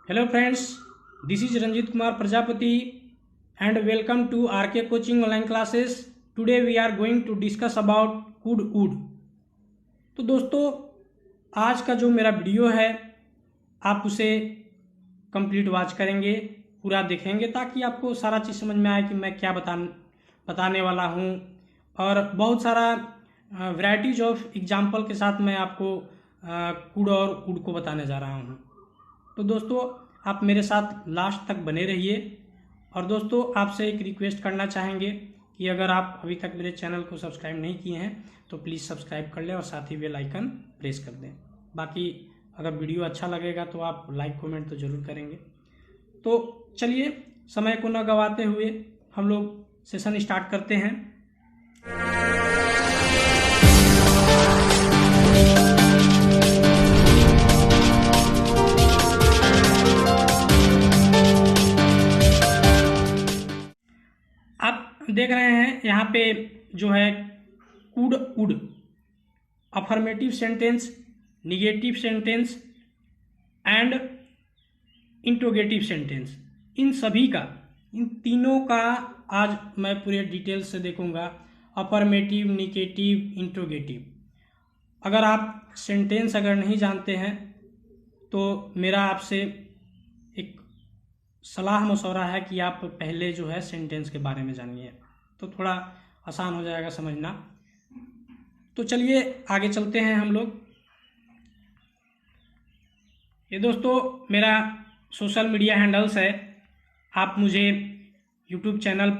Hello friends, this is Ranjit Kumar Prajapati and welcome to RK Coaching online classes. Today we are going to discuss about could would. तो दोस्तों आज का जो मेरा video है आप उसे कंप्लीट वॉच करेंगे, पूरा देखेंगे ताकि आपको सारा चीज़ समझ में आए कि मैं क्या बताने वाला हूँ। और बहुत सारा वैराइटीज ऑफ एग्जाम्पल के साथ मैं आपको कुड और कुड को बताने जा रहा हूँ। तो दोस्तों आप मेरे साथ लास्ट तक बने रहिए। और दोस्तों आपसे एक रिक्वेस्ट करना चाहेंगे कि अगर आप अभी तक मेरे चैनल को सब्सक्राइब नहीं किए हैं तो प्लीज़ सब्सक्राइब कर लें और साथ ही बेल आइकन प्रेस कर दें। बाकी अगर वीडियो अच्छा लगेगा तो आप लाइक कमेंट तो ज़रूर करेंगे। तो चलिए समय को न गंवाते हुए हम लोग सेशन स्टार्ट करते हैं। आप देख रहे हैं यहाँ पे जो है could would, affirmative sentence, negative sentence and interrogative sentence, इन सभी का, इन तीनों का आज मैं पूरे डिटेल से देखूंगा। Affirmative, negative, interrogative. अगर आप सेंटेंस अगर नहीं जानते हैं तो मेरा आपसे एक सलाह मशवरा है कि आप पहले जो है सेंटेंस के बारे में जानिए, तो थोड़ा आसान हो जाएगा समझना। तो चलिए आगे चलते हैं हम लोग। ये दोस्तों मेरा सोशल मीडिया हैंडल्स है, आप मुझे यूट्यूब चैनल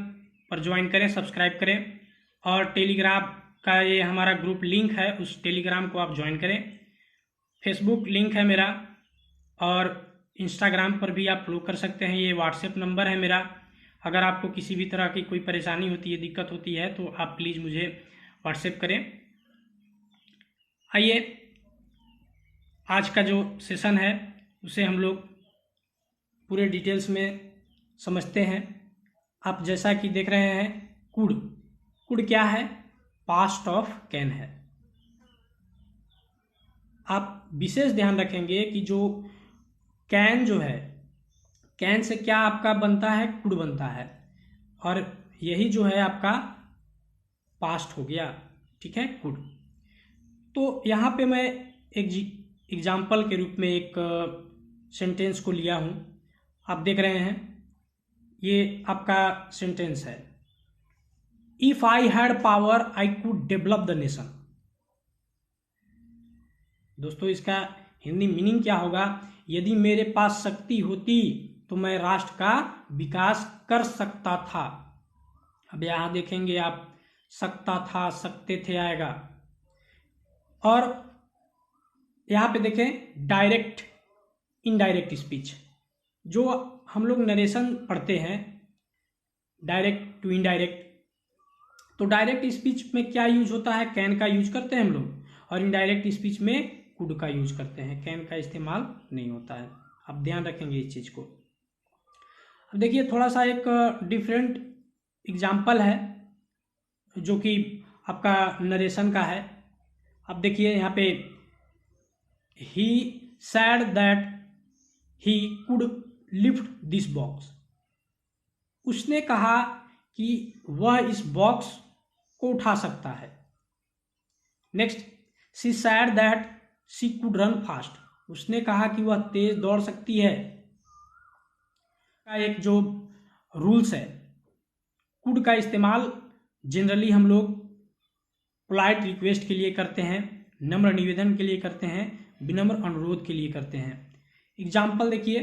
पर ज्वाइन करें, सब्सक्राइब करें और टेलीग्राम का ये हमारा ग्रुप लिंक है, उस टेलीग्राम को आप ज्वाइन करें। फेसबुक लिंक है मेरा और इंस्टाग्राम पर भी आप फॉलो कर सकते हैं। ये व्हाट्सएप नंबर है मेरा। अगर आपको किसी भी तरह की कोई परेशानी होती है, दिक्कत होती है तो आप प्लीज़ मुझे व्हाट्सएप करें। आइए आज का जो सेशन है उसे हम लोग पूरे डिटेल्स में समझते हैं। आप जैसा कि देख रहे हैं कुड, कुड क्या है? पास्ट ऑफ कैन है। आप विशेष ध्यान रखेंगे कि जो कैन जो है, कैन से क्या आपका बनता है? कुड बनता है, और यही जो है आपका पास्ट हो गया। ठीक है, कुड। तो यहाँ पे मैं एक एग्जाम्पल के रूप में एक सेंटेंस को लिया हूँ। आप देख रहे हैं ये आपका सेंटेंस है, if I had power I could develop the nation. दोस्तों इसका हिंदी मीनिंग क्या होगा? यदि मेरे पास शक्ति होती तो मैं राष्ट्र का विकास कर सकता था। अब यहां देखेंगे आप, सकता था, सकते थे आएगा। और यहां पे देखें डायरेक्ट, इनडायरेक्ट स्पीच। जो हम लोग नरेशन पढ़ते हैं डायरेक्ट टू इनडायरेक्ट, तो डायरेक्ट स्पीच में क्या यूज होता है? कैन का यूज करते हैं हम लोग, और इनडायरेक्ट स्पीच में कुड का यूज करते हैं। कैन का इस्तेमाल नहीं होता है। आप ध्यान रखेंगे इस चीज को। अब देखिए थोड़ा सा एक डिफरेंट एग्जाम्पल है जो कि आपका नरेशन का है। अब देखिए यहाँ पे, he said that he could lift this box. उसने कहा कि वह इस बॉक्स को उठा सकता है। Next, she said that she could run fast. उसने कहा कि वह तेज दौड़ सकती है। का एक जो रूल्स है, कुड का इस्तेमाल जनरली हम लोग पोलाइट रिक्वेस्ट के लिए करते हैं, नम्र निवेदन के लिए करते हैं, विनम्र अनुरोध के लिए करते हैं। एग्जाम्पल देखिए,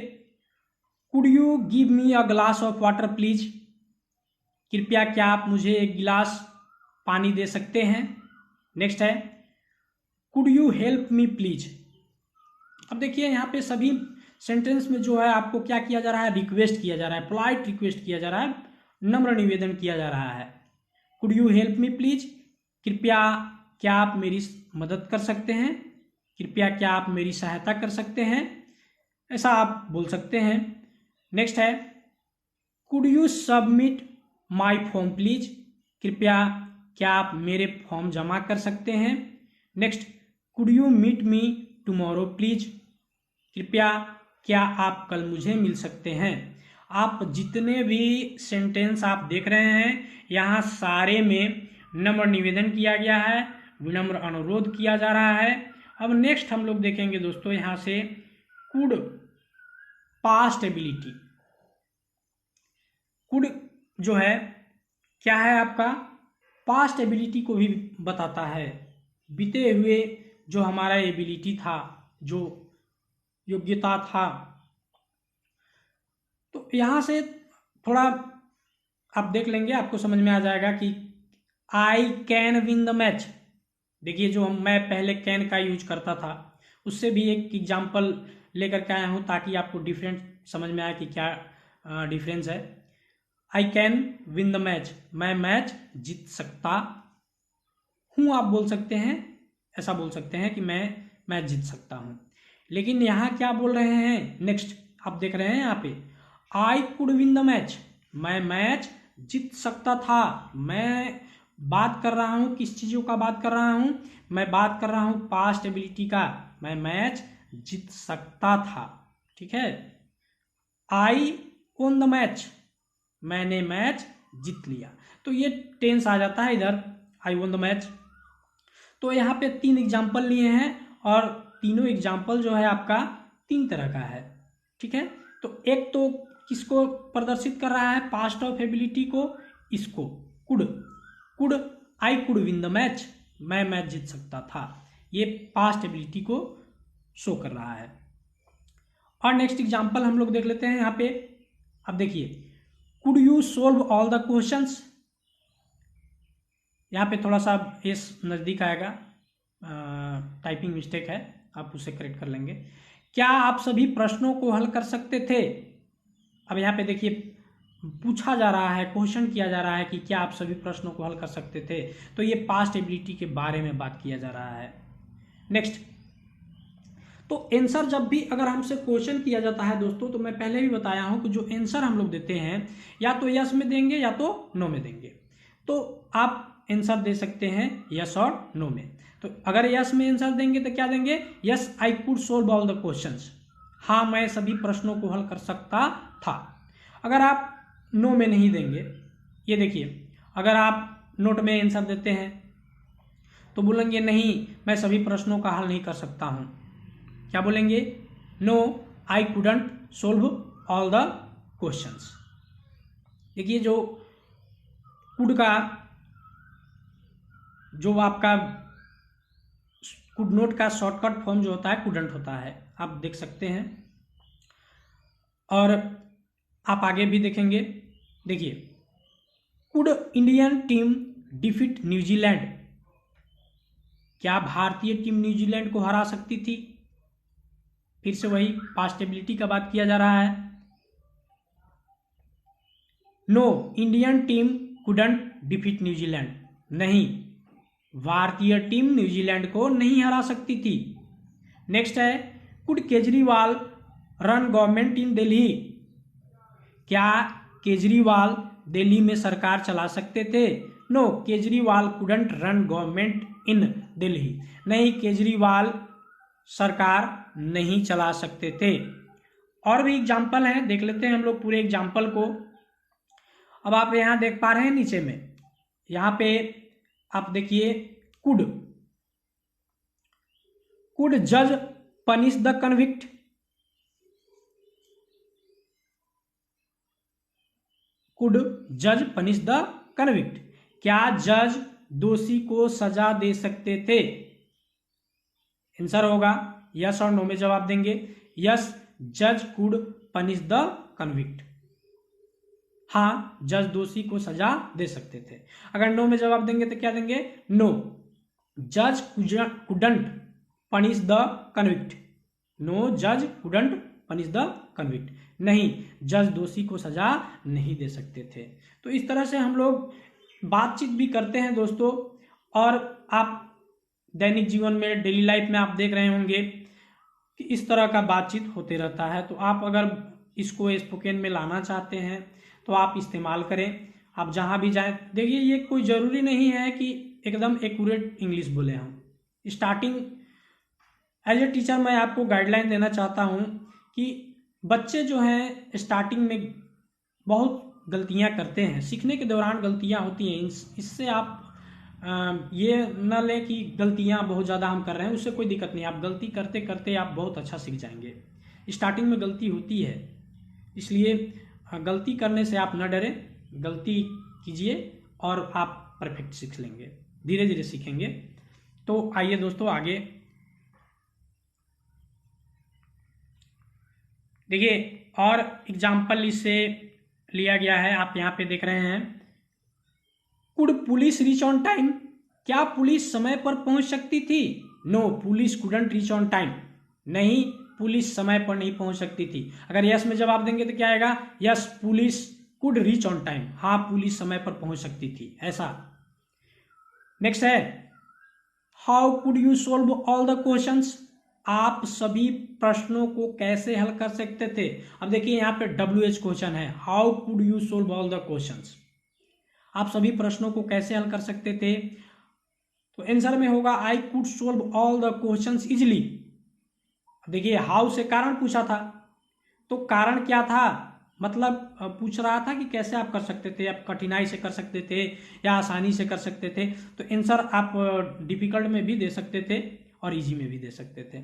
could you give me a glass of water please. कृपया क्या आप मुझे एक गिलास पानी दे सकते हैं। नेक्स्ट है, could you help me please. अब देखिए यहाँ पे सभी सेंटेंस में जो है आपको क्या किया जा रहा है? रिक्वेस्ट किया जा रहा है, पोलाइट रिक्वेस्ट किया जा रहा है, नम्र निवेदन किया जा रहा है। Could you help me please, कृपया क्या आप मेरी मदद कर सकते हैं, कृपया क्या आप मेरी सहायता कर सकते हैं, ऐसा आप बोल सकते हैं। नेक्स्ट है, could you submit my form please. कृपया क्या आप मेरे फॉर्म जमा कर सकते हैं। Next, could you meet me tomorrow please. कृपया क्या आप कल मुझे मिल सकते हैं। आप जितने भी सेंटेंस आप देख रहे हैं यहाँ सारे में नम्र निवेदन किया गया है, विनम्र अनुरोध किया जा रहा है। अब नेक्स्ट हम लोग देखेंगे दोस्तों यहाँ से कुड पास्ट एबिलिटी। कुड जो है क्या है आपका, पास्ट एबिलिटी को भी बताता है, बीते हुए जो हमारा एबिलिटी था, जो योग्यता था। तो यहाँ से थोड़ा आप देख लेंगे, आपको समझ में आ जाएगा कि I can win the match. देखिए जो मैं पहले कैन का यूज करता था उससे भी एक एग्जाम्पल लेकर के आया हूँ ताकि आपको डिफरेंस समझ में आए कि क्या डिफरेंस है। I can win the match, मैं मैच जीत सकता हूँ, आप बोल सकते हैं, ऐसा बोल सकते हैं कि मैं मैच जीत सकता हूँ। लेकिन यहाँ क्या बोल रहे हैं, नेक्स्ट आप देख रहे हैं यहाँ पे I could win the match, मैं मैच जीत सकता था। मैं बात कर रहा हूँ किस चीज़ों का बात कर रहा हूँ, मैं बात कर रहा हूँ पास्ट एबिलिटी का, मैं मैच जीत सकता था। ठीक है, आई ओन द मैच, मैंने मैच जीत लिया। तो ये टेंस आ जाता है इधर, आई वॉन द मैच। तो यहाँ पे 3 एग्जाम्पल लिए हैं और तीनों एग्जाम्पल जो है आपका 3 तरह का है। ठीक है, तो एक तो किसको प्रदर्शित कर रहा है, पास्ट ऑफ एबिलिटी को, इसको could, could I could win the match, मैं मैच जीत सकता था, ये पास्ट एबिलिटी को शो कर रहा है। और नेक्स्ट एग्जाम्पल हम लोग देख लेते हैं यहाँ पे। अब देखिए could you solve all the questions, यहाँ पे थोड़ा सा इस नज़दीक आएगा, टाइपिंग मिस्टेक है, आप उसे करेक्ट कर लेंगे। क्या आप सभी प्रश्नों को हल कर सकते थे। अब यहाँ पे देखिए पूछा जा रहा है, क्वेश्चन किया जा रहा है कि क्या आप सभी प्रश्नों को हल कर सकते थे, तो ये पास्ट एबिलिटी के बारे में बात किया जा रहा है। नेक्स्ट, तो आंसर जब भी अगर हमसे क्वेश्चन किया जाता है दोस्तों, तो मैं पहले भी बताया हूं कि जो आंसर हम लोग देते हैं या तो यस में देंगे या तो नो में देंगे। तो आप आंसर दे सकते हैं यस और नो में। तो अगर यस में आंसर देंगे तो क्या देंगे, yes I could solve all the questions, हाँ मैं सभी प्रश्नों को हल कर सकता था। अगर आप नो में नहीं देंगे, ये देखिए अगर आप नोट में आंसर देते हैं तो बोलेंगे नहीं मैं सभी प्रश्नों का हल नहीं कर सकता हूं। क्या बोलेंगे, no I couldn't solve all the questions. देखिए जो कुड का जो आपका कुड नोट का शॉर्टकट फॉर्म जो होता है कुडंट होता है, आप देख सकते हैं। और आप आगे भी देखेंगे, देखिए could Indian team defeat New Zealand, क्या भारतीय टीम न्यूजीलैंड को हरा सकती थी। फिर से वही पास्ट एबिलिटी का बात किया जा रहा है। No Indian team couldn't defeat New Zealand, नहीं भारतीय टीम न्यूजीलैंड को नहीं हरा सकती थी। नेक्स्ट है could Kejriwal run government in Delhi, क्या केजरीवाल दिल्ली में सरकार चला सकते थे। No Kejriwal couldn't run government in Delhi, नहीं केजरीवाल सरकार नहीं चला सकते थे। और भी एग्जाम्पल हैं, देख लेते हैं हम लोग पूरे एग्जाम्पल को। अब आप यहां देख पा रहे हैं नीचे में, यहां पे आप देखिए कुड, कुड जज पनिश द कन्विक्ट, कुड जज पनिश द कन्विक्ट, क्या जज दोषी को सजा दे सकते थे। आंसर होगा यस और नो में जवाब देंगे। यस जज कुड पनिश द कन्विक्ट, हाँ जज दोषी को सजा दे सकते थे। अगर नो में जवाब देंगे तो क्या देंगे, नो जज couldn't punish the convict, no जज कुडंट पनिश द कन्विक्ट, नहीं जज दोषी को सजा नहीं दे सकते थे। तो इस तरह से हम लोग बातचीत भी करते हैं दोस्तों, और आप दैनिक जीवन में डेली लाइफ में आप देख रहे होंगे कि इस तरह का बातचीत होते रहता है। तो आप अगर इसको स्पोकन में लाना चाहते हैं तो आप इस्तेमाल करें, आप जहां भी जाएं। देखिए ये कोई ज़रूरी नहीं है कि एकदम एक्यूरेट इंग्लिश बोले हम। स्टार्टिंग एज ए टीचर मैं आपको गाइडलाइन देना चाहता हूं कि बच्चे जो हैं स्टार्टिंग में बहुत गलतियां करते हैं, सीखने के दौरान गलतियां होती हैं। इससे आप ये न लें कि गलतियां बहुत ज़्यादा हम कर रहे हैं, उससे कोई दिक्कत नहीं। आप गलती करते करते आप बहुत अच्छा सीख जाएंगे। स्टार्टिंग में गलती होती है, इसलिए गलती करने से आप न डरें, गलती कीजिए और आप परफेक्ट सीख लेंगे, धीरे धीरे सीखेंगे। तो आइए दोस्तों आगे देखिए, और एग्जाम्पल इससे लिया गया है, आप यहाँ पे देख रहे हैं। Could police reach on time? क्या पुलिस समय पर पहुंच सकती थी? No, police couldn't reach on time. नहीं, पुलिस समय पर नहीं पहुंच सकती थी। अगर यस में जवाब देंगे तो क्या आएगा? Yes, police could reach on time. हाँ, पुलिस समय पर पहुंच सकती थी, ऐसा। नेक्स्ट है, how could you solve all the questions? आप सभी प्रश्नों को कैसे हल कर सकते थे? अब देखिए यहाँ पे WH क्वेश्चन है, how could you solve all the questions? आप सभी प्रश्नों को कैसे हल कर सकते थे? तो आंसर में होगा I could solve all the questions easily. देखिए हाउ से कारण पूछा था, तो कारण क्या था? मतलब पूछ रहा था कि कैसे आप कर सकते थे, आप कठिनाई से कर सकते थे या आसानी से कर सकते थे। तो आंसर आप डिफिकल्ट में भी दे सकते थे और इजी में भी दे सकते थे।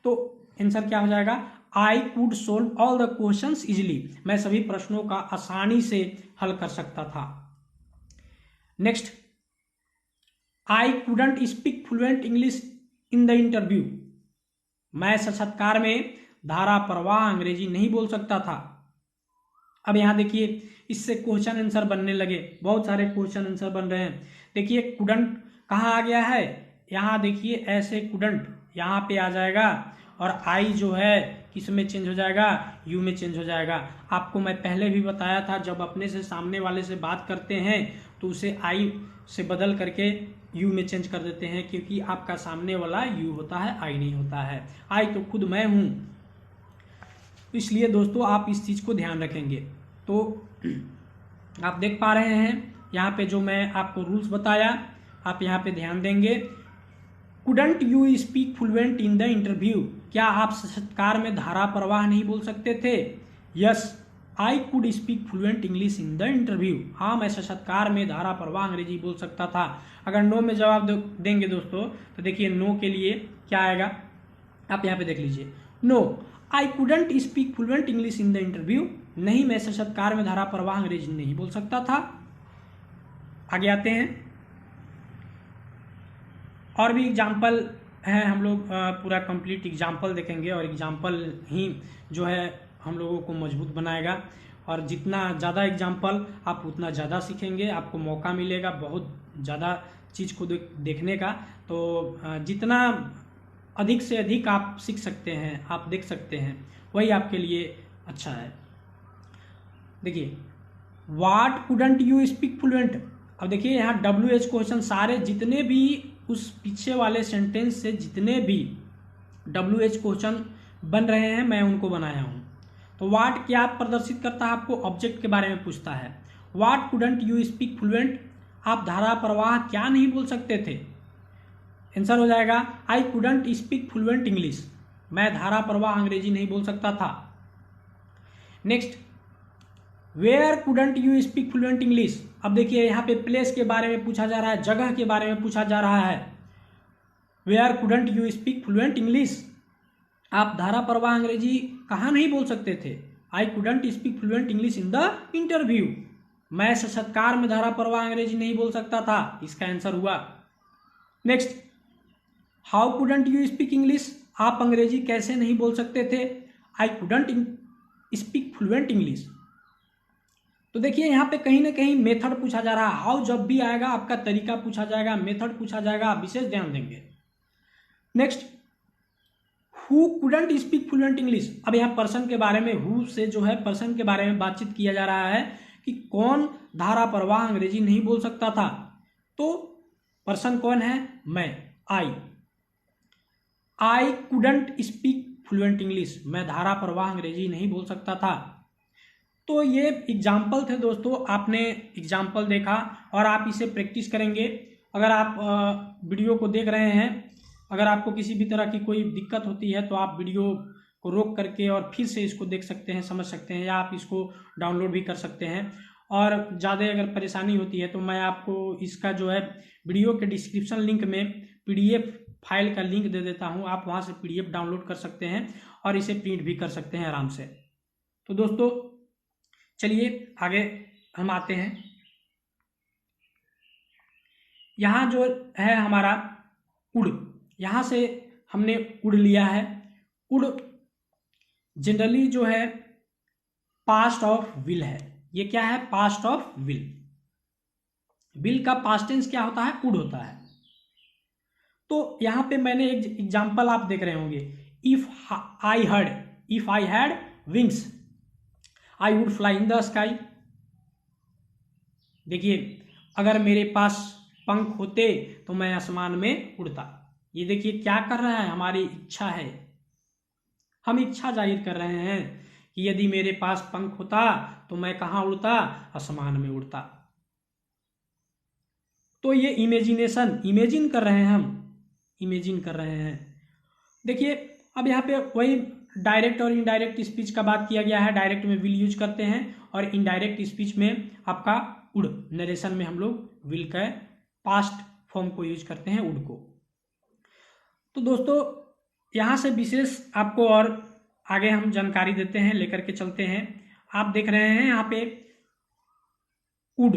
तो आंसर क्या हो जाएगा? I could solve all the questions easily. मैं सभी प्रश्नों का आसानी से हल कर सकता था। Next, I couldn't speak fluent English in the interview. मैं साक्षात्कार में धारा प्रवाह अंग्रेजी नहीं बोल सकता था। अब यहां देखिए, इससे क्वेश्चन आंसर बनने लगे, बहुत सारे क्वेश्चन आंसर बन रहे हैं। देखिए कुडंट कहाँ आ गया है? यहाँ देखिए ऐसे कुडंट यहाँ पे आ जाएगा और आई जो है किस में चेंज हो जाएगा? यू में चेंज हो जाएगा। आपको मैं पहले भी बताया था, जब अपने से सामने वाले से बात करते हैं तो उसे आई से बदल करके यू में चेंज कर देते हैं, क्योंकि आपका सामने वाला यू होता है, आई नहीं होता है। आई तो खुद मैं हूं, इसलिए दोस्तों आप इस चीज को ध्यान रखेंगे। तो आप देख पा रहे हैं यहाँ पे जो मैं आपको रूल्स बताया, आप यहाँ पे ध्यान देंगे। Couldn't you speak fluent in the interview? क्या आप साक्षात्कार में धारा प्रवाह नहीं बोल सकते थे? Yes, I could speak fluent English in the interview. हाँ, मैं साक्षात्कार में धारा प्रवाह अंग्रेजी बोल सकता था। अगर नो में जवाब देंगे दोस्तों, तो देखिए नो के लिए क्या आएगा, आप यहाँ पे देख लीजिए। No, I couldn't speak fluent English in the interview. नहीं, मैं साक्षात्कार में धारा प्रवाह अंग्रेजी नहीं बोल सकता था। आगे आते हैं, और भी एग्जाम्पल है, हम लोग पूरा कंप्लीट एग्जाम्पल देखेंगे और एग्जाम्पल ही जो है हम लोगों को मजबूत बनाएगा। और जितना ज़्यादा एग्जाम्पल आप उतना ज़्यादा सीखेंगे, आपको मौका मिलेगा बहुत ज़्यादा चीज़ को देखने का। तो जितना अधिक से अधिक आप सीख सकते हैं, आप देख सकते हैं, वही आपके लिए अच्छा है। देखिए, what couldn't you speak fluent? अब देखिए यहाँ WH क्वेश्चन सारे जितने भी उस पीछे वाले सेंटेंस से जितने भी WH क्वेश्चन बन रहे हैं, मैं उनको बनाया हूं। तो व्हाट क्या प्रदर्शित करता है? आपको ऑब्जेक्ट के बारे में पूछता है। What couldn't you speak fluent? आप धारा प्रवाह क्या नहीं बोल सकते थे? आंसर हो जाएगा I couldn't speak fluent English. मैं धारा प्रवाह अंग्रेजी नहीं बोल सकता था। Next, where couldn't you speak fluent English? अब देखिए यहाँ पे प्लेस के बारे में पूछा जा रहा है, जगह के बारे में पूछा जा रहा है। Where couldn't you speak fluent English? आप धारा प्रवाह अंग्रेजी कहाँ नहीं बोल सकते थे? I couldn't speak fluent English in the interview. मैं साक्षात्कार में धारा प्रवाह अंग्रेजी नहीं बोल सकता था, इसका आंसर हुआ। Next, how couldn't you speak English? आप अंग्रेजी कैसे नहीं बोल सकते थे? I couldn't speak fluent English. तो देखिए यहाँ पे कहीं ना कहीं मेथड पूछा जा रहा है। हाउ जब भी आएगा आपका तरीका पूछा जाएगा, मेथड पूछा जाएगा, आप विशेष ध्यान देंगे। Next, who couldn't speak fluent English? अब यहाँ पर्सन के बारे में, हु से जो है पर्सन के बारे में बातचीत किया जा रहा है कि कौन धारा प्रवाह अंग्रेजी नहीं बोल सकता था। तो पर्सन कौन है? मैं, I. I couldn't speak fluent English. मैं धारा प्रवाह अंग्रेजी नहीं बोल सकता था। तो ये एग्जाम्पल थे दोस्तों, आपने एग्जाम्पल देखा और आप इसे प्रैक्टिस करेंगे। अगर आप वीडियो को देख रहे हैं, अगर आपको किसी भी तरह की कोई दिक्कत होती है तो आप वीडियो को रोक करके और फिर से इसको देख सकते हैं, समझ सकते हैं, या आप इसको डाउनलोड भी कर सकते हैं। और ज़्यादा अगर परेशानी होती है तो मैं आपको इसका जो है वीडियो के डिस्क्रिप्शन लिंक में PDF फाइल का लिंक दे देता हूँ, आप वहाँ से PDF डाउनलोड कर सकते हैं और इसे प्रिंट भी कर सकते हैं आराम से। तो दोस्तों चलिए आगे हम आते हैं। यहाँ जो है हमारा उड़, यहाँ से हमने उड़ लिया है। उड़ जनरली जो है पास्ट ऑफ विल है। ये क्या है? Past of will. विल का पास्ट टेंस क्या होता है? उड़ होता है। तो यहां पे मैंने एक एग्जांपल आप देख रहे होंगे, if I had wings I would fly in the sky. देखिए, अगर मेरे पास पंख होते तो मैं आसमान में उड़ता। ये देखिए क्या कर रहा है, हमारी इच्छा है, हम इच्छा जाहिर कर रहे हैं कि यदि मेरे पास पंख होता तो मैं कहाँ उड़ता? आसमान में उड़ता। तो ये इमेजिनेशन, इमेजिन कर रहे हैं हम, इमेजिन कर रहे हैं। देखिए अब यहाँ पे वही डायरेक्ट और इनडायरेक्ट स्पीच का बात किया गया है। डायरेक्ट में विल यूज करते हैं और इनडायरेक्ट स्पीच में आपका उड़, नरेशन में हम लोग विल का पास्ट फॉर्म को यूज करते हैं, उड़ को। तो दोस्तों यहाँ से विशेष आपको और आगे हम जानकारी देते हैं, लेकर के चलते हैं। आप देख रहे हैं यहाँ पे would,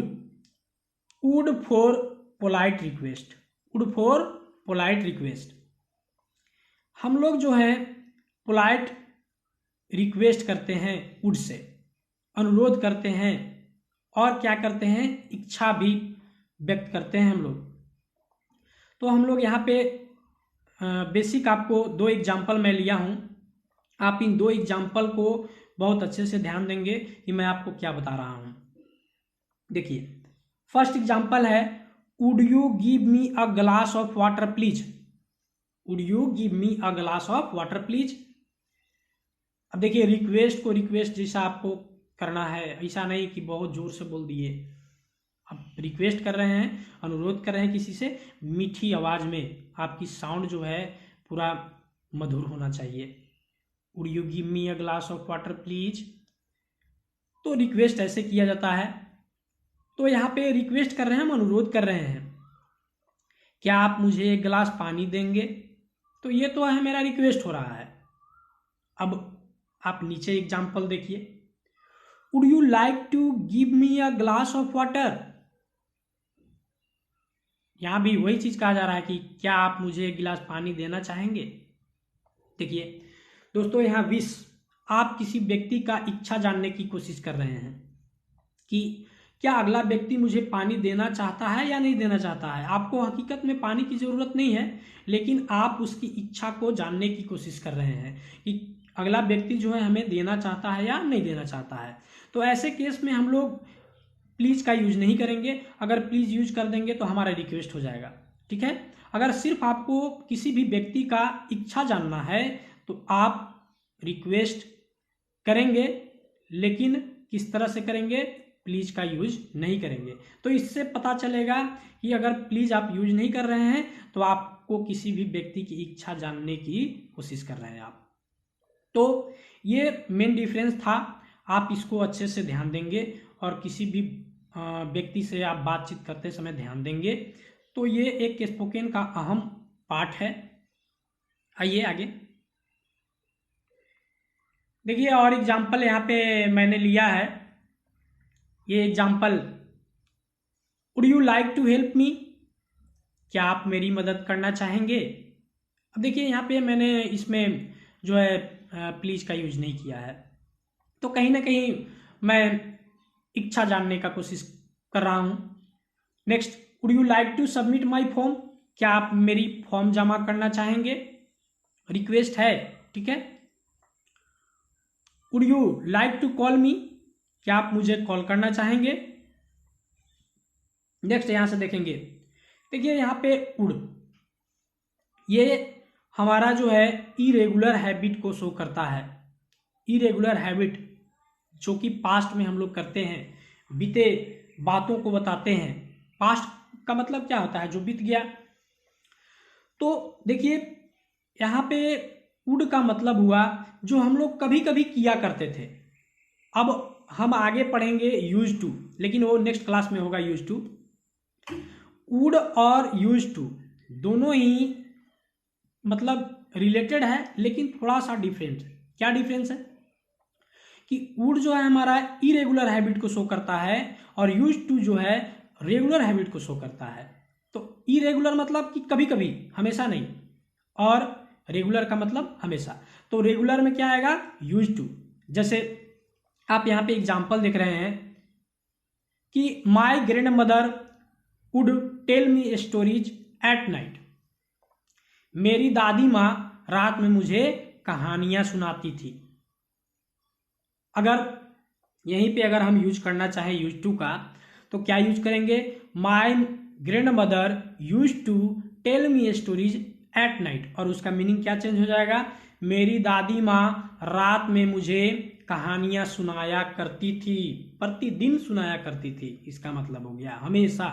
would for polite request, would for polite request. हम लोग जो है पोलाइट रिक्वेस्ट करते हैं, वुड से अनुरोध करते हैं और क्या करते हैं, इच्छा भी व्यक्त करते हैं हम लोग। तो हम लोग यहाँ पे बेसिक आपको 2 एग्जाम्पल मैं लिया हूँ। आप इन 2 एग्जाम्पल को बहुत अच्छे से ध्यान देंगे कि मैं आपको क्या बता रहा हूँ। देखिए फर्स्ट एग्जाम्पल है, would you give me a glass of water please. Would you give me a glass of water please. अब देखिए रिक्वेस्ट को रिक्वेस्ट जैसा आपको करना है, ऐसा नहीं कि बहुत जोर से बोल दिए। आप रिक्वेस्ट कर रहे हैं, अनुरोध कर रहे हैं किसी से, मीठी आवाज में, आपकी साउंड जो है पूरा मधुर होना चाहिए। Would you give me a glass of water please. तो रिक्वेस्ट ऐसे किया जाता है। तो यहाँ पे रिक्वेस्ट कर रहे हैं, हम अनुरोध कर रहे हैं, क्या आप मुझे एक गिलास पानी देंगे? तो ये तो है मेरा रिक्वेस्ट हो रहा है। अब आप नीचे एग्जाम्पल देखिए, would you like to give me a glass of water. यहां भी वही चीज कहा जा रहा है कि क्या आप मुझे एक गिलास पानी देना चाहेंगे। देखिए दोस्तों यहाँ विश, आप किसी व्यक्ति का इच्छा जानने की कोशिश कर रहे हैं कि क्या अगला व्यक्ति मुझे पानी देना चाहता है या नहीं देना चाहता है। आपको हकीकत में पानी की जरूरत नहीं है, लेकिन आप उसकी इच्छा को जानने की कोशिश कर रहे हैं कि अगला व्यक्ति जो है हमें देना चाहता है या नहीं देना चाहता है। तो ऐसे केस में हम लोग प्लीज का यूज नहीं करेंगे। अगर प्लीज यूज कर देंगे तो हमारा रिक्वेस्ट हो जाएगा, ठीक है। अगर सिर्फ आपको किसी भी व्यक्ति का इच्छा जानना है तो आप रिक्वेस्ट करेंगे, लेकिन किस तरह से करेंगे, प्लीज का यूज नहीं करेंगे। तो इससे पता चलेगा कि अगर प्लीज आप यूज नहीं कर रहे हैं तो आपको किसी भी व्यक्ति की इच्छा जानने की कोशिश कर रहे हैं आप। तो ये मेन डिफरेंस था, आप इसको अच्छे से ध्यान देंगे और किसी भी व्यक्ति से आप बातचीत करते समय ध्यान देंगे। तो ये एक स्पोकन का अहम पार्ट है। आइए आगे देखिए, और एग्जाम्पल यहाँ पे मैंने लिया है। ये example, would you like to help me, क्या आप मेरी मदद करना चाहेंगे। अब देखिए यहाँ पे मैंने इसमें जो है प्लीज का यूज नहीं किया है, तो कहीं ना कहीं मैं इच्छा जानने का कोशिश कर रहा हूं। Next, would you like to submit my form, क्या आप मेरी फॉर्म जमा करना चाहेंगे, रिक्वेस्ट है, ठीक है। Would you like to call me, क्या आप मुझे कॉल करना चाहेंगे। नेक्स्ट यहां से देखेंगे, देखिए यहां पे वुड, ये हमारा जो है इरेगुलर हैबिट को शो करता है। इरेगुलर हैबिट जो कि पास्ट में हम लोग करते हैं, बीते बातों को बताते हैं। पास्ट का मतलब क्या होता है, जो बीत गया। तो देखिए यहाँ पे वुड का मतलब हुआ जो हम लोग कभी कभी किया करते थे। अब हम आगे पढ़ेंगे यूज टू, लेकिन वो नेक्स्ट क्लास में होगा यूज टू। वुड और यूज टू दोनों ही मतलब रिलेटेड है, लेकिन थोड़ा सा डिफरेंट है। क्या डिफरेंस है कि वुड जो है हमारा इरेगुलर हैबिट को शो करता है और यूज टू जो है रेगुलर हैबिट को शो करता है। तो इरेगुलर मतलब कि कभी कभी, हमेशा नहीं, और रेगुलर का मतलब हमेशा। तो रेगुलर में क्या आएगा? Use to. जैसे आप यहां पे एग्जांपल देख रहे हैं कि my grand mother would tell me stories at night. मेरी दादी माँ रात में मुझे कहानियां सुनाती थी। अगर यहीं पे अगर हम यूज करना चाहें यूज टू का, तो क्या यूज करेंगे? My grand mother use to tell me stories at night, और उसका मीनिंग क्या चेंज हो जाएगा? मेरी दादी माँ रात में मुझे कहानियां सुनाया करती थी, प्रतिदिन सुनाया करती थी, इसका मतलब हो गया हमेशा।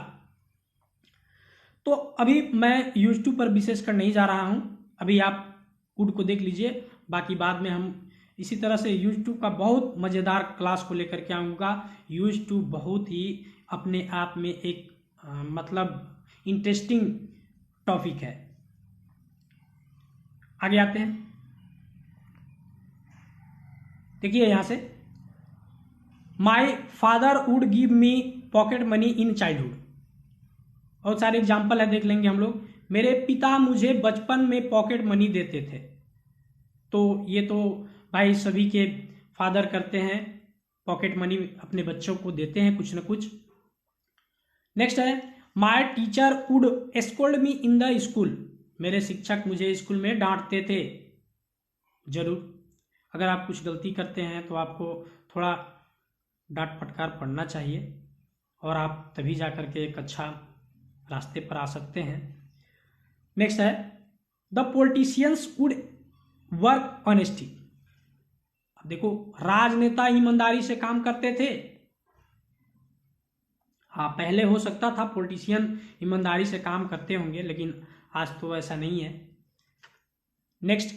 तो अभी मैं यूज टू पर विशेष कर नहीं जा रहा हूं, अभी आप वुड को देख लीजिए, बाकी बाद में हम इसी तरह से यूज टू का बहुत मजेदार क्लास को लेकर के आऊंगा। यूज टू बहुत ही अपने आप में एक मतलब इंटरेस्टिंग टॉपिक है। आगे आते हैं, देखिए यहां से, my father would give me pocket money in childhood. बहुत सारे एग्जाम्पल है, देख लेंगे हम लोग। मेरे पिता मुझे बचपन में पॉकेट मनी देते थे। तो ये तो भाई सभी के फादर करते हैं, पॉकेट मनी अपने बच्चों को देते हैं कुछ न कुछ। नेक्स्ट है, my teacher would scold me in the school. मेरे शिक्षक मुझे स्कूल में डांटते थे। जरूर, अगर आप कुछ गलती करते हैं तो आपको थोड़ा डांट फटकार पड़ना चाहिए, और आप तभी जाकर के एक अच्छा रास्ते पर आ सकते हैं। नेक्स्ट है, the politicians would work honesty. अब देखो, राजनेता ईमानदारी से काम करते थे। हाँ, पहले हो सकता था पॉलिटिशियन ईमानदारी से काम करते होंगे, लेकिन आज तो ऐसा नहीं है। Next,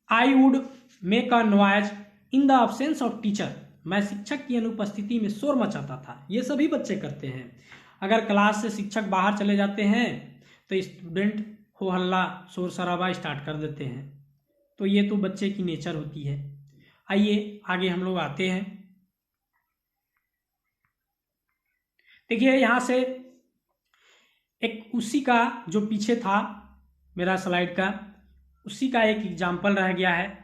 I would make a noise in the absence of teacher. मैं शिक्षक की अनुपस्थिति में शोर मचाता था। ये सभी बच्चे करते हैं। अगर क्लास से शिक्षक बाहर चले जाते हैं तो स्टूडेंट हो हल्ला शोर शराबा स्टार्ट कर देते हैं। तो ये तो बच्चे की नेचर होती है। आइए आगे हम लोग आते हैं। देखिए यहां से एक उसी का जो पीछे था मेरा स्लाइड का, उसी का एक एग्जाम्पल रह गया है।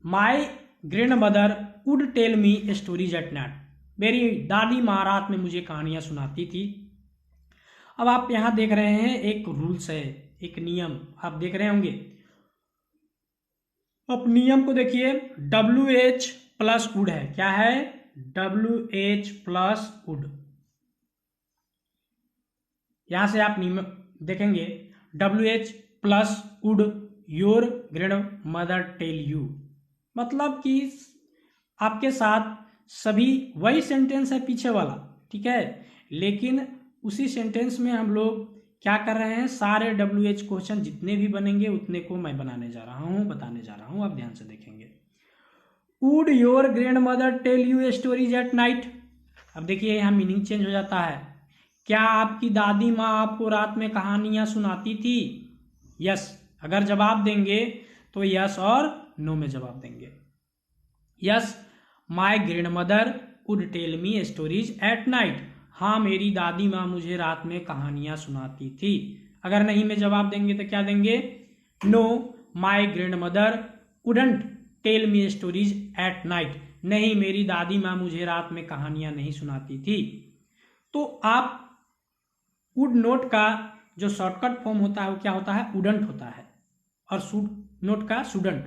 My grand mother would tell me stories at night. मेरी दादी माँ रात में मुझे कहानियां सुनाती थी। अब आप यहां देख रहे हैं एक रूल्स है, एक नियम आप देख रहे होंगे। अब नियम को देखिए, WH प्लस वुड है। क्या है? WH plus would. यहां से आप नियम देखेंगे, WH plus would your grand mother tell you. मतलब कि आपके साथ सभी वही सेंटेंस है पीछे वाला, ठीक है, लेकिन उसी सेंटेंस में हम लोग क्या कर रहे हैं, सारे WH क्वेश्चन जितने भी बनेंगे उतने को मैं बनाने जा रहा हूं, बताने जा रहा हूं, आप ध्यान से देखेंगे। Would your grand mother tell you stories at night. अब देखिए यहां मीनिंग चेंज हो जाता है। क्या आपकी दादी माँ आपको रात में कहानियां सुनाती थी? यस, अगर जवाब देंगे तो यस और नो में जवाब देंगे। Yes, my grand mother would tell me stories at night. हाँ, मेरी दादी माँ मुझे रात में कहानियां सुनाती थी। अगर नहीं में जवाब देंगे तो क्या देंगे? No, my grand mother wouldn't tell me stories at night. नहीं, मेरी दादी माँ मुझे रात में कहानियां नहीं सुनाती थी। तो आप वुड नोट का जो शॉर्टकट फॉर्म होता है वो क्या होता है? वुडंट होता है, और शुड नोट का शुडंट,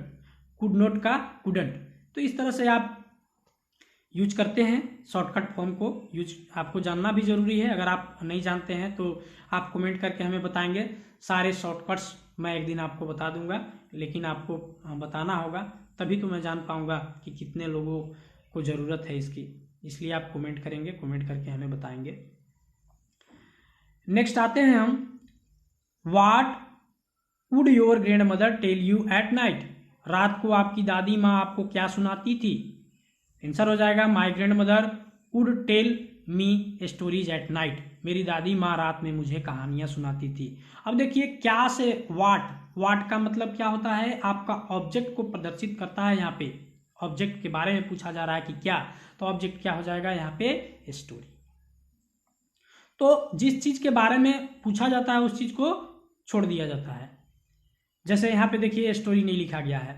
कुड नोट का कुडंट। तो इस तरह से आप यूज करते हैं शॉर्टकट फॉर्म को। यूज आपको जानना भी जरूरी है। अगर आप नहीं जानते हैं तो आप कमेंट करके हमें बताएंगे। सारे शॉर्टकट्स मैं एक दिन आपको बता दूंगा, लेकिन आपको बताना होगा, तभी तो मैं जान पाऊंगा कि कितने लोगों को ज़रूरत है इसकी। इसलिए आप कमेंट करेंगे, कमेंट करके हमें बताएंगे। नेक्स्ट आते हैं हम, what would your grand mother tell you at night. रात को आपकी दादी माँ आपको क्या सुनाती थी? आंसर हो जाएगा my grand mother would tell me stories at night. मेरी दादी माँ रात में मुझे कहानियां सुनाती थी। अब देखिए क्या से वाट का मतलब क्या होता है? आपका ऑब्जेक्ट को प्रदर्शित करता है। यहाँ पे ऑब्जेक्ट के बारे में पूछा जा रहा है कि क्या, तो ऑब्जेक्ट क्या हो जाएगा यहाँ पे? स्टोरी। तो जिस चीज के बारे में पूछा जाता है उस चीज को छोड़ दिया जाता है। जैसे यहाँ पे देखिए स्टोरी नहीं लिखा गया है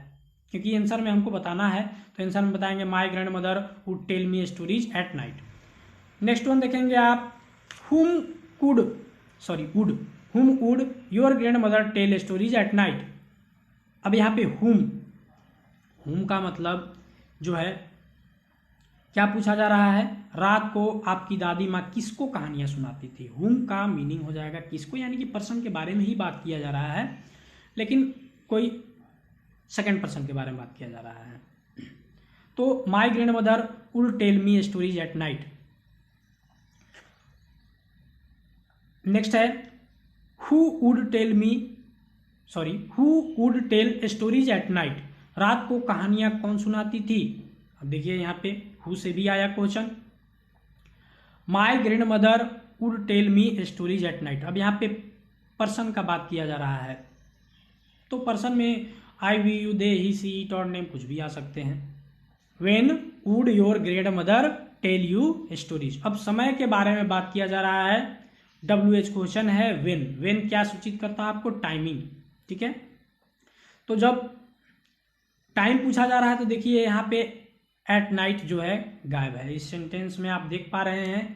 क्योंकि आंसर में हमको बताना है, तो आंसर में बताएंगे my grand mother would tell me stories at night. Next one देखेंगे आप, whom would your grand mother tell stories at night. अब यहाँ पे हुम का मतलब जो है क्या पूछा जा रहा है? रात को आपकी दादी माँ किसको कहानियां सुनाती थी? हुम का मीनिंग हो जाएगा किसको, यानी कि पर्सन के बारे में ही बात किया जा रहा है, लेकिन कोई सेकंड पर्सन के बारे में बात किया जा रहा है। तो my grand mother would tell me stories at night. Next है who would tell stories at night. रात को कहानियां कौन सुनाती थी? अब देखिए यहाँ पे हु से भी आया question. My grand mother would tell me stories at night. अब यहाँ पे पर्सन का बात किया जा रहा है, तो पर्सन में I, we, you, they, he, she, it और नेम कुछ भी आ सकते हैं। When would your grand mother tell you stories. अब समय के बारे में बात किया जा रहा है, WH क्वेश्चन है व्हेन क्या सूचित करता है आपको? टाइमिंग। ठीक है, तो जब टाइम पूछा जा रहा है तो देखिए यहाँ पे एट नाइट जो है गायब है। इस सेंटेंस में आप देख पा रहे हैं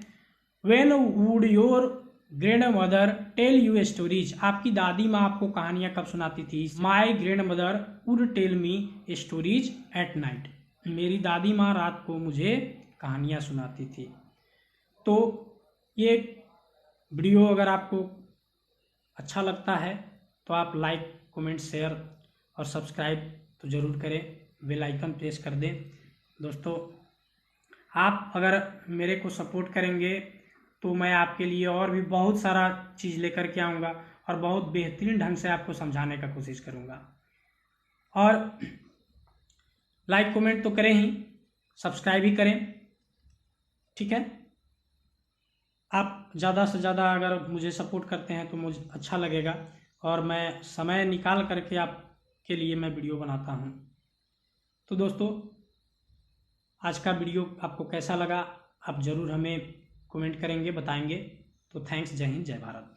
when would your grand mother tell you stories. आपकी दादी माँ आपको कहानियां कब सुनाती थी? My grand mother would tell me stories at night. मेरी दादी माँ रात को मुझे कहानियां सुनाती थी। तो ये वीडियो अगर आपको अच्छा लगता है तो आप लाइक, कमेंट, शेयर और सब्सक्राइब तो ज़रूर करें, बेल आइकन प्रेस कर दें। दोस्तों आप अगर मेरे को सपोर्ट करेंगे तो मैं आपके लिए और भी बहुत सारा चीज़ लेकर के आऊँगा और बहुत बेहतरीन ढंग से आपको समझाने का कोशिश करूँगा। और लाइक कमेंट तो करें ही, सब्सक्राइब भी करें। ठीक है, आप ज़्यादा से ज़्यादा अगर मुझे सपोर्ट करते हैं तो मुझे अच्छा लगेगा और मैं समय निकाल करके आपके लिए मैं वीडियो बनाता हूँ। तो दोस्तों आज का वीडियो आपको कैसा लगा आप ज़रूर हमें कमेंट करेंगे, बताएंगे। तो थैंक्स, जय हिंद, जय भारत।